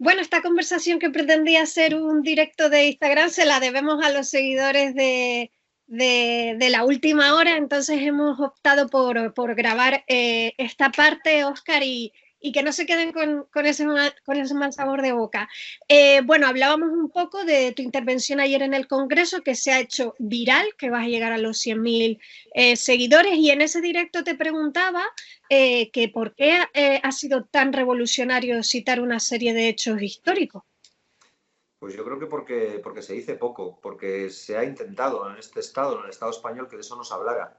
Bueno, esta conversación que pretendía ser un directo de Instagram se la debemos a los seguidores de la última hora, entonces hemos optado por grabar esta parte, Óscar, y que no se queden con ese mal sabor de boca. Bueno, hablábamos un poco de tu intervención ayer en el Congreso, que se ha hecho viral, que vas a llegar a los 100.000 seguidores, y en ese directo te preguntaba que por qué ha sido tan revolucionario citar una serie de hechos históricos. Pues yo creo que porque se dice poco, porque se ha intentado en este Estado, en el Estado español, que de eso nos hablara.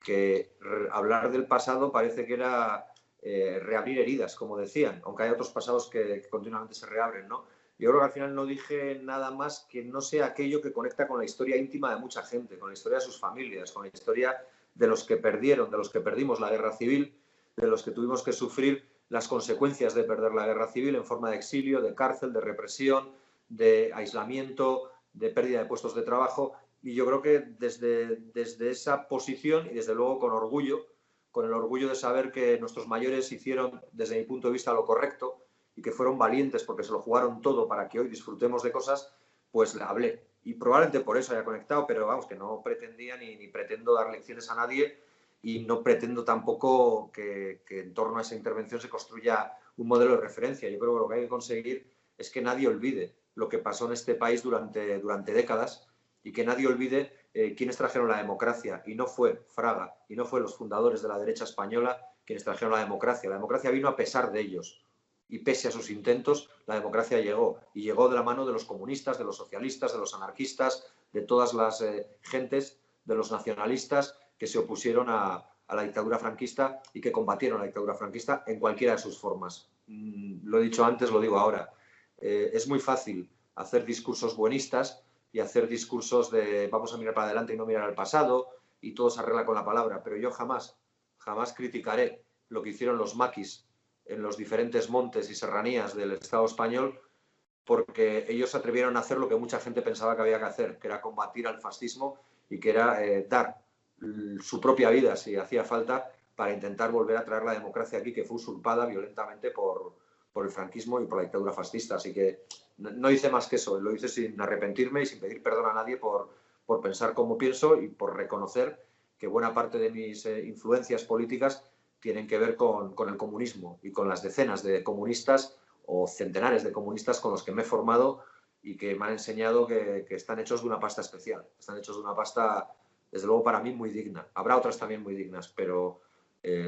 Que hablar del pasado parece que era reabrir heridas, como decían, aunque hay otros pasados que continuamente se reabren, ¿no? Yo creo que al final no dije nada más que no sea aquello que conecta con la historia íntima de mucha gente, con la historia de sus familias, con la historia de los que perdieron, de los que perdimos la guerra civil, de los que tuvimos que sufrir las consecuencias de perder la guerra civil en forma de exilio, de cárcel, de represión, de aislamiento, de pérdida de puestos de trabajo. Y yo creo que desde esa posición y desde luego con el orgullo de saber que nuestros mayores hicieron, desde mi punto de vista, lo correcto y que fueron valientes porque se lo jugaron todo para que hoy disfrutemos de cosas, pues le hablé. Y probablemente por eso haya conectado, pero vamos, que no pretendía ni pretendo dar lecciones a nadie y no pretendo tampoco que en torno a esa intervención se construya un modelo de referencia. Yo creo que lo que hay que conseguir es que nadie olvide lo que pasó en este país durante décadas y que nadie olvide quiénes trajeron la democracia. Y no fue Fraga, y no fue los fundadores de la derecha española quienes trajeron la democracia. La democracia vino a pesar de ellos. Y pese a sus intentos, la democracia llegó. Y llegó de la mano de los comunistas, de los socialistas, de los anarquistas, de todas las gentes, de los nacionalistas que se opusieron a la dictadura franquista y que combatieron la dictadura franquista en cualquiera de sus formas. Lo he dicho antes, lo digo ahora. Es muy fácil hacer discursos buenistas y hacer discursos de vamos a mirar para adelante y no mirar al pasado y todo se arregla con la palabra, pero yo jamás criticaré lo que hicieron los maquis en los diferentes montes y serranías del Estado español, porque ellos se atrevieron a hacer lo que mucha gente pensaba que había que hacer, que era combatir al fascismo y que era dar su propia vida, si hacía falta, para intentar volver a traer la democracia aquí, que fue usurpada violentamente por el franquismo y por la dictadura fascista. Así que no hice más que eso, lo hice sin arrepentirme y sin pedir perdón a nadie por pensar como pienso y por reconocer que buena parte de mis influencias políticas tienen que ver con el comunismo y con las decenas de comunistas o centenares de comunistas con los que me he formado y que me han enseñado que están hechos de una pasta especial, están hechos de una pasta, desde luego para mí, muy digna. Habrá otras también muy dignas, pero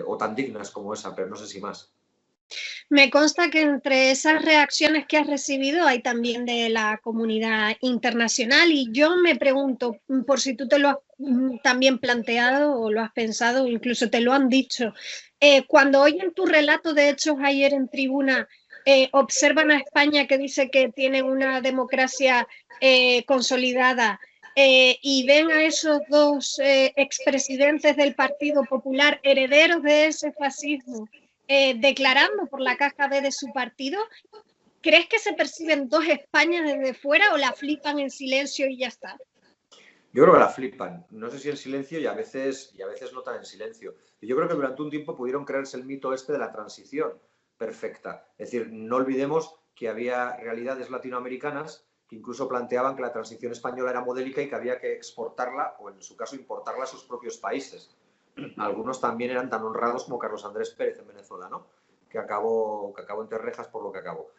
o tan dignas como esa, pero no sé si más. Me consta que entre esas reacciones que has recibido hay también de la comunidad internacional y yo me pregunto por si tú te lo has también planteado o lo has pensado o incluso te lo han dicho. Cuando oyen tu relato de hechos ayer en tribuna, observan a España que dice que tiene una democracia consolidada y ven a esos dos expresidentes del Partido Popular herederos de ese fascismo declarando por la caja B de su partido, ¿crees que se perciben dos Españas desde fuera o la flipan en silencio y ya está? Yo creo que la flipan, no sé si en silencio y a veces no tan en silencio. Y yo creo que durante un tiempo pudieron creerse el mito este de la transición perfecta. Es decir, no olvidemos que había realidades latinoamericanas que incluso planteaban que la transición española era modélica y que había que exportarla o en su caso importarla a sus propios países. Algunos también eran tan honrados como Carlos Andrés Pérez en Venezuela, ¿no? Que acabó entre rejas por lo que acabó.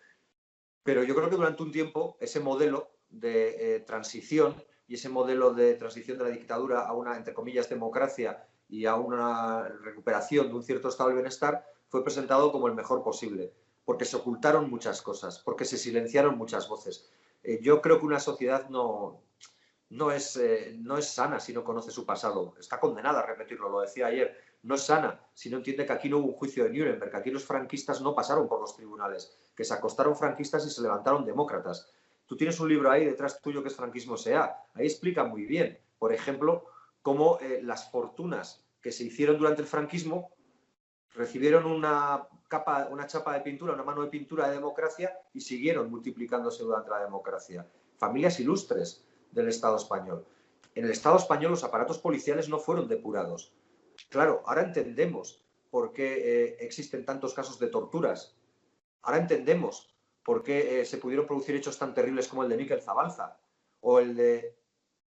Pero yo creo que durante un tiempo ese modelo de transición y ese modelo de transición de la dictadura a una, entre comillas, democracia y a una recuperación de un cierto estado de bienestar fue presentado como el mejor posible, porque se ocultaron muchas cosas, porque se silenciaron muchas voces. Yo creo que una sociedad no es sana si no conoce su pasado. Está condenada a repetirlo, lo decía ayer. No es sana si no entiende que aquí no hubo un juicio de Nuremberg, que aquí los franquistas no pasaron por los tribunales, que se acostaron franquistas y se levantaron demócratas. Tú tienes un libro ahí detrás tuyo que es Franquismo S.A. Ahí explica muy bien, por ejemplo, cómo las fortunas que se hicieron durante el franquismo recibieron una chapa de pintura, una mano de pintura de democracia y siguieron multiplicándose durante la democracia. Familias ilustres del Estado español. En el Estado español los aparatos policiales no fueron depurados. Claro, ahora entendemos por qué existen tantos casos de torturas. Ahora entendemos por qué se pudieron producir hechos tan terribles como el de Miquel Zabalza o el de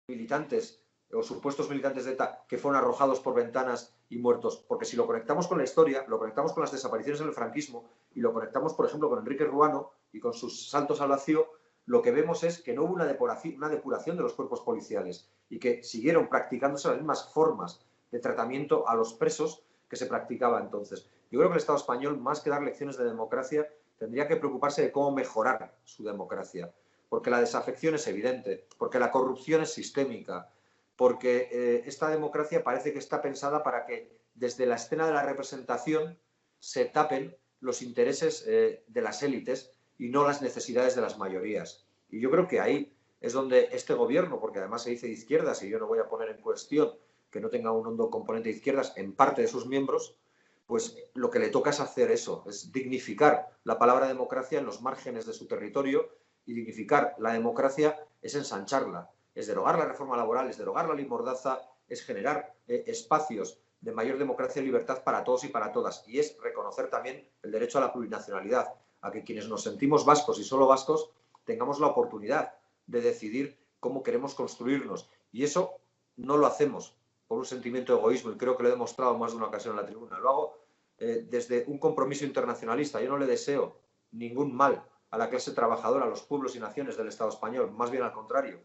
militantes o supuestos militantes de ETA que fueron arrojados por ventanas y muertos. Porque si lo conectamos con la historia, lo conectamos con las desapariciones en el franquismo y lo conectamos, por ejemplo, con Enrique Ruano y con sus saltos al vacío, lo que vemos es que no hubo una depuración de los cuerpos policiales y que siguieron practicándose las mismas formas de tratamiento a los presos que se practicaba entonces. Yo creo que el Estado español, más que dar lecciones de democracia, tendría que preocuparse de cómo mejorar su democracia, porque la desafección es evidente, porque la corrupción es sistémica, porque esta democracia parece que está pensada para que desde la escena de la representación se tapen los intereses de las élites y no las necesidades de las mayorías. Y yo creo que ahí es donde este gobierno, porque además se dice de izquierdas, y yo no voy a poner en cuestión que no tenga un hondo componente de izquierdas en parte de sus miembros, pues lo que le toca es hacer eso, es dignificar la palabra democracia en los márgenes de su territorio, y dignificar la democracia es ensancharla, es derogar la reforma laboral, es derogar la ley Mordaza, es generar espacios de mayor democracia y libertad para todos y para todas, y es reconocer también el derecho a la plurinacionalidad, a que quienes nos sentimos vascos y solo vascos tengamos la oportunidad de decidir cómo queremos construirnos, y eso no lo hacemos por un sentimiento de egoísmo, y creo que lo he demostrado más de una ocasión en la tribuna. Lo hago desde un compromiso internacionalista. Yo no le deseo ningún mal a la clase trabajadora, a los pueblos y naciones del Estado español, más bien al contrario.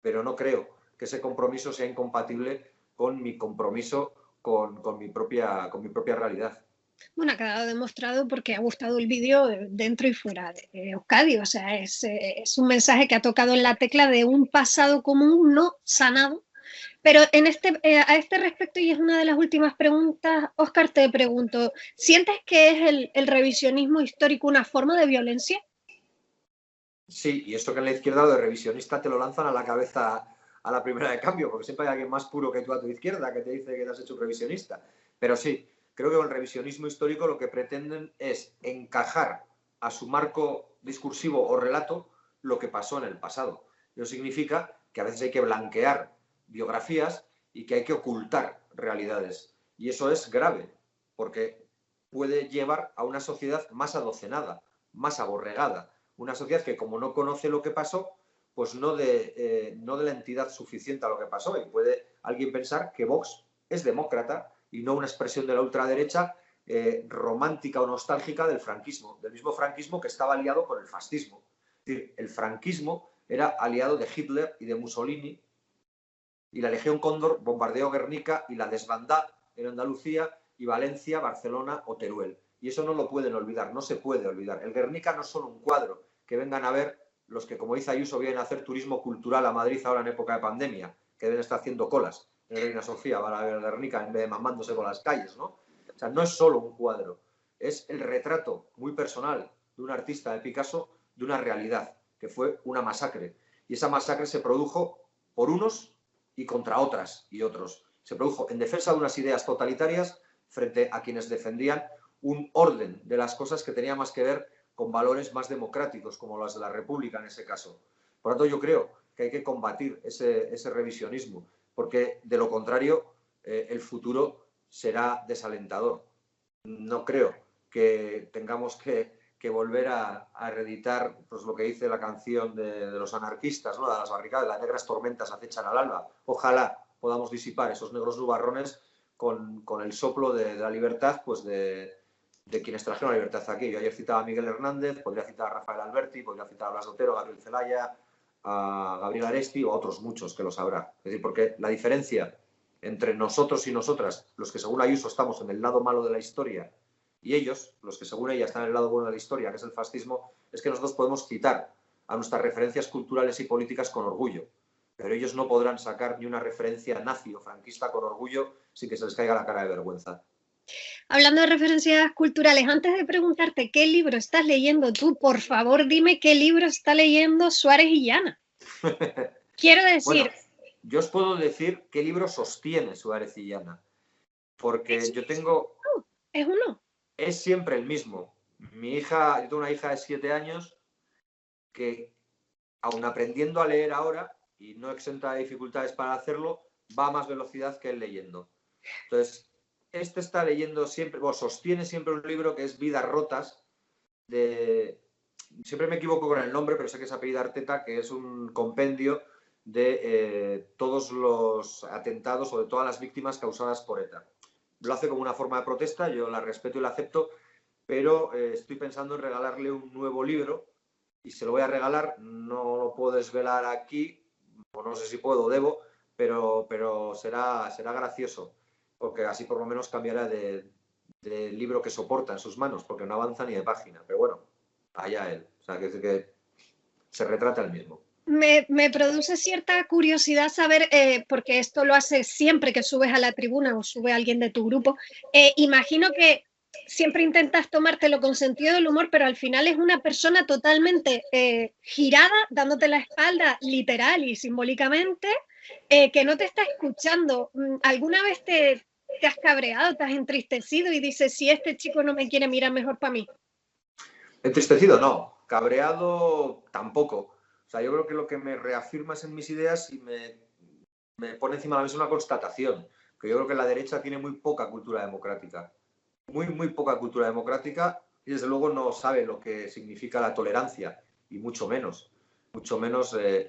Pero no creo que ese compromiso sea incompatible con mi compromiso con mi propia realidad. Bueno, ha quedado demostrado porque ha gustado el vídeo dentro y fuera de Euskadi. O sea, es un mensaje que ha tocado en la tecla de un pasado común no sanado. Pero a este respecto, y es una de las últimas preguntas, Óscar, te pregunto, ¿sientes que es el revisionismo histórico una forma de violencia? Sí, y esto que en la izquierda lo de revisionista te lo lanzan a la cabeza a la primera de cambio, porque siempre hay alguien más puro que tú a tu izquierda que te dice que te has hecho un revisionista. Pero sí, creo que con el revisionismo histórico lo que pretenden es encajar a su marco discursivo o relato lo que pasó en el pasado. Eso significa que a veces hay que blanquear biografías y que hay que ocultar realidades. Y eso es grave, porque puede llevar a una sociedad más adocenada, más aborregada, una sociedad que, como no conoce lo que pasó, pues no de la entidad suficiente a lo que pasó. Y puede alguien pensar que Vox es demócrata y no una expresión de la ultraderecha romántica o nostálgica del franquismo, del mismo franquismo que estaba aliado con el fascismo. Es decir, el franquismo era aliado de Hitler y de Mussolini, y la Legión Cóndor bombardeó Guernica y la desbandá en Andalucía y Valencia, Barcelona o Teruel. Y eso no lo pueden olvidar, no se puede olvidar. El Guernica no es solo un cuadro que vengan a ver los que, como dice Ayuso, vienen a hacer turismo cultural a Madrid ahora en época de pandemia, que deben estar haciendo colas en Reina Sofía para ver el Guernica en vez de mamándose por las calles, ¿no? O sea, no es solo un cuadro, es el retrato muy personal de un artista, de Picasso, de una realidad, que fue una masacre. Y esa masacre se produjo por unos y contra otras y otros. Se produjo en defensa de unas ideas totalitarias frente a quienes defendían un orden de las cosas que tenía más que ver con valores más democráticos, como las de la República en ese caso. Por lo tanto, yo creo que hay que combatir ese revisionismo, porque de lo contrario el futuro será desalentador. No creo que tengamos que volver a reeditar pues, lo que dice la canción de los anarquistas, ¿no? De las barricadas, las negras tormentas acechan al alba. Ojalá podamos disipar esos negros nubarrones con el soplo de la libertad, pues de quienes trajeron la libertad aquí. Yo ayer citaba a Miguel Hernández, podría citar a Rafael Alberti, podría citar a Blas Otero, a Gabriel Celaya, a Gabriel Aresti o a otros muchos que lo sabrá. Es decir, porque la diferencia entre nosotros y nosotras, los que según Ayuso estamos en el lado malo de la historia, y ellos, los que según ella están en el lado bueno de la historia, que es el fascismo, es que nosotros podemos citar a nuestras referencias culturales y políticas con orgullo, pero ellos no podrán sacar ni una referencia nazi o franquista con orgullo sin que se les caiga la cara de vergüenza. Hablando de referencias culturales, antes de preguntarte qué libro estás leyendo tú, por favor dime qué libro está leyendo Suárez y Llana. Quiero decir... Bueno, yo os puedo decir qué libro sostiene Suárez y Llana, porque yo tengo... Es uno. Es siempre el mismo. Yo tengo una hija de 7 años que, aun aprendiendo a leer ahora, y no exenta de dificultades para hacerlo, va a más velocidad que él leyendo. Entonces, está leyendo siempre, sostiene siempre un libro que es Vidas rotas, de siempre me equivoco con el nombre, pero sé que es apellido Arteta, que es un compendio de todos los atentados o de todas las víctimas causadas por ETA. Lo hace como una forma de protesta, yo la respeto y la acepto, pero estoy pensando en regalarle un nuevo libro y se lo voy a regalar, no lo puedo desvelar aquí, o no sé si puedo o debo, pero será gracioso, porque así por lo menos cambiará del libro que soporta en sus manos, porque no avanza ni de página, pero bueno, allá él, o sea, que se retrata el mismo. Me produce cierta curiosidad saber, porque esto lo haces siempre que subes a la tribuna o sube alguien de tu grupo, imagino que siempre intentas tomártelo con sentido del humor, pero al final es una persona totalmente girada, dándote la espalda literal y simbólicamente, que no te está escuchando. ¿Alguna vez te has cabreado, te has entristecido y dices, si este chico no me quiere mirar, mejor para mí? Entristecido no, cabreado tampoco. O sea, yo creo que lo que me reafirma es en mis ideas y me pone encima de la mesa una constatación, que yo creo que la derecha tiene muy poca cultura democrática, muy poca cultura democrática y desde luego no sabe lo que significa la tolerancia y mucho menos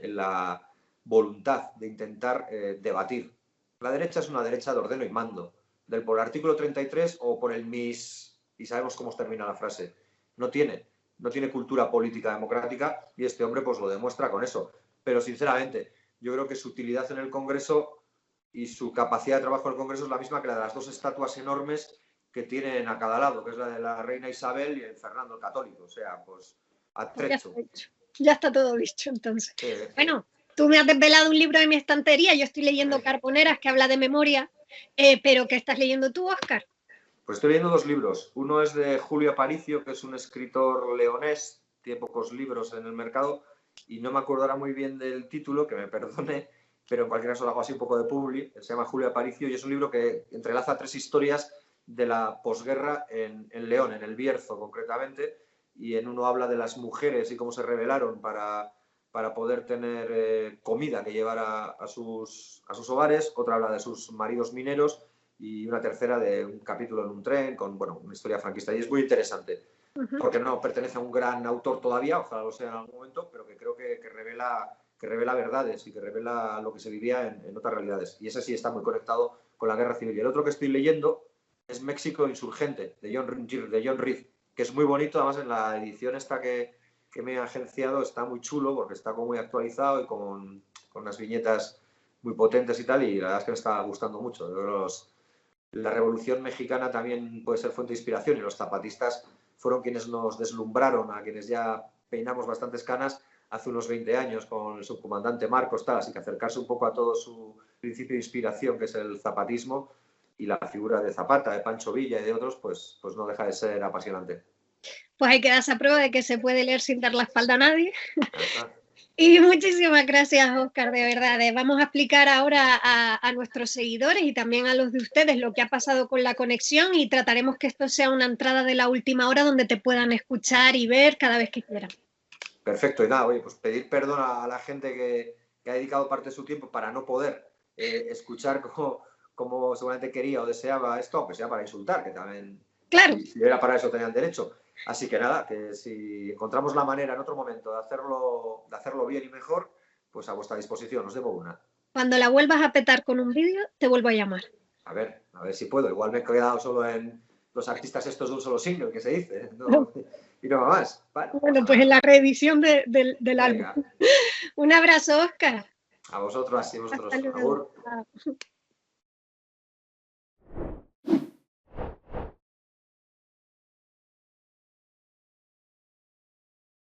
la voluntad de intentar debatir. La derecha es una derecha de ordeno y mando, del por el artículo 33 o por el MIS, y sabemos cómo termina la frase. No tiene cultura política democrática y este hombre pues lo demuestra con eso. Pero sinceramente, yo creo que su utilidad en el Congreso y su capacidad de trabajo en el Congreso es la misma que la de las dos estatuas enormes que tienen a cada lado, que es la de la reina Isabel y el Fernando el Católico. O sea, pues a trecho. Ya está todo dicho, entonces. Bueno, tú me has desvelado un libro de mi estantería, yo estoy leyendo Carboneras, que habla de memoria, pero ¿qué estás leyendo tú, Óscar? Pues estoy leyendo dos libros. Uno es de Julio Aparicio, que es un escritor leonés, tiene pocos libros en el mercado y no me acuerdo ahora muy bien del título, que me perdone, pero en cualquier caso lo hago así un poco de publi. Se llama Julio Aparicio y es un libro que entrelaza tres historias de la posguerra en León, en el Bierzo concretamente, y en uno habla de las mujeres y cómo se rebelaron para poder tener comida que llevar a sus hogares, otra habla de sus maridos mineros y una tercera de un capítulo en un tren con, bueno, una historia franquista. Y es muy interesante, porque no pertenece a un gran autor todavía, ojalá lo sea en algún momento, pero que creo que revela verdades y que revela lo que se vivía en otras realidades. Y ese sí está muy conectado con la guerra civil. Y el otro que estoy leyendo es México Insurgente, de John Reed, que es muy bonito, además en la edición esta que me he agenciado está muy chulo, porque está como muy actualizado y con unas viñetas muy potentes y tal, y la verdad es que me está gustando mucho. La Revolución Mexicana también puede ser fuente de inspiración y los zapatistas fueron quienes nos deslumbraron, a quienes ya peinamos bastantes canas hace unos 20 años con el subcomandante Marcos, tal, así que acercarse un poco a todo su principio de inspiración, que es el zapatismo, y la figura de Zapata, de Pancho Villa y de otros, pues no deja de ser apasionante. Pues hay que darse a prueba de que se puede leer sin dar la espalda a nadie. Y muchísimas gracias, Óscar, de verdad. Vamos a explicar ahora a nuestros seguidores y también a los de ustedes lo que ha pasado con la conexión y trataremos que esto sea una entrada de la última hora donde te puedan escuchar y ver cada vez que quieran. Perfecto, y nada, oye, pues pedir perdón a la gente que ha dedicado parte de su tiempo para no poder escuchar como seguramente quería o deseaba esto, aunque sea para insultar, que también, claro. Si era para eso tenían derecho. Así que nada, que si encontramos la manera en otro momento de hacerlo bien y mejor, pues a vuestra disposición, os debo una. Cuando la vuelvas a petar con un vídeo, te vuelvo a llamar. A ver si puedo. Igual me he quedado solo en los artistas estos de un solo single, que se dice, no, y no más. Bueno, pues en la reedición del álbum. Un abrazo, Óscar. A vosotros, así vosotros.